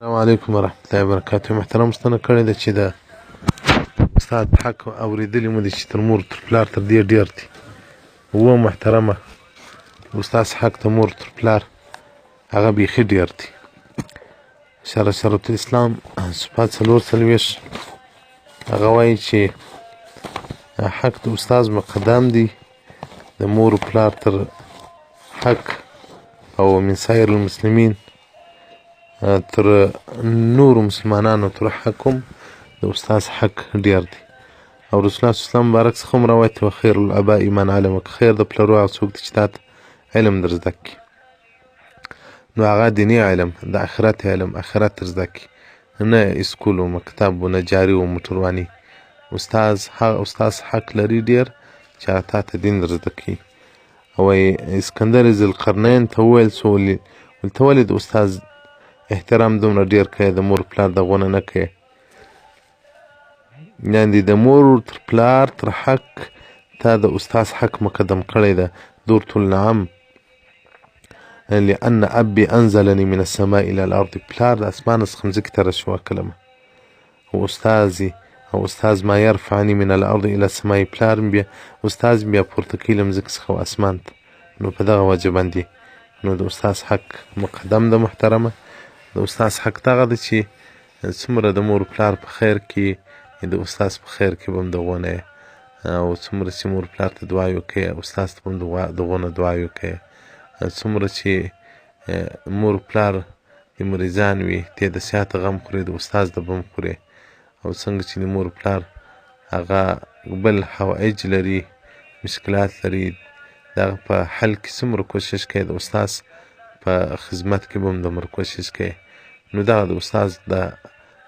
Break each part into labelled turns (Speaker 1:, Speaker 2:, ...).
Speaker 1: السلام علیکم ورحمة الله وبرکاته. محترم پوښتنه کړې ده چې د استاد په حق اورېدلي مو دي چې تر مور تر پلار تر دې ډېر دي. محترمه استاد حق د مور تر پلار هغه بیخي ډېر دي. شرعة الاسلام صفحه 440 هغه وایي چې حق د استاد مقدم دی د مور و پلار تر حق او من سایر المسلمین تر نورو مسلمانانو تر حق هم د استاد حق ډېر دی. او رسول الله صلی الله علیه وسلم مبارک څخه هم روایت دی خیر الآباء من علمک، خیر د پلرو هغه څوک دی چې تا ته علم در زده کړي، نو هغه دیني علم د آخرت علم آخرت در زده کړي، نه اسکول و مکتب و نه جاري و موټرواني. استاد حق لري ډېر چې هغه تا ته دین در زده کړي. او اسکندر ذوالقرنین ته وویل څو ته ولې د استاد احترام دومره ډېر کوې، د مور پلار دغونه نه کوې؟ یعنې د مور تر پلار تر حق تا د استاد حق مقدم کړی ده. دورت النعم لأن ابي انزلني من السماء الى الارض، پلار د اسمانه څخه مځکې ته راشي وکړمه. او استاذ ما يرفعني من الارض الى السماء، پلار بیا استاذ بیا پورته کوي له مځکې څخه اسمان ته. نو په دغه وجه باندې نو د استاد حق مقدم ده. محترمه د استاد حق دغه ده چې څومره د مور پلار په خیر کې د استاد په خیر کې به هم دغونه یې، او څومره چې مور پلار ته دعاوې وکړې استاد ته به هم دغونه دعاوې وکړې، څومره چې مور پلار د مریضان وي ته د صحت غم خورې د استاد د به هم خورې، او څنګه چې د مور پلار هغه بل حوایج لري مشکلات لري دغه په حل کې څومره کوشش کوي د استاد په خدمت کې به هم دومره کوشش کوي. نو دغه د استاد د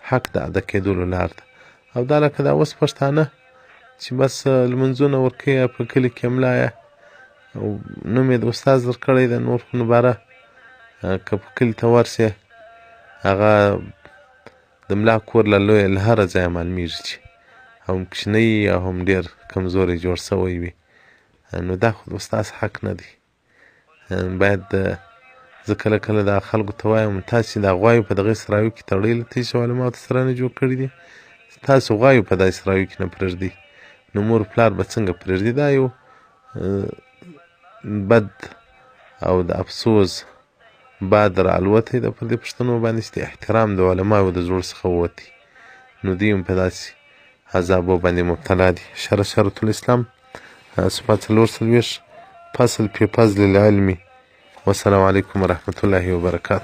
Speaker 1: حق د ادا کېدلو لار ده. او دا لکه دا اوس پښتانه چې بس لمونځونه ورکوي په کلي کې ملا یې او نوم یې د استاد درکړی ده، نور خو نو باره که په کلي ته ورسې هغه د ملا کور له لویه له هره ځایه معلومېږي چې هم کوچنی او هم ډېر کمزوری جوړ سوی وي. نو دا خو د استاد حق نه دی. باید زه کله کله دا خلکو ته وایم تاسې دا غواوې په دغه سرايو کې تړلې تاسو علماو سره نه جوړ کړي دي، تاسو غواوې په داسې سرايو کې نه پرېږدئ، نو مور پلار به څنګه پرېږدي؟ دا یو بد او د افسوس باد راالوتی ده پر دې پښتنو باندې چې د احترام د علماو د زړه څخه ووتی، نو دوی هم په داسې عذابو باندې مبتلا دي. شرعة الاسلام صفحه 440 فصل فی فضل العلم. والسلام علیکم ورحمة الله وبرکاته.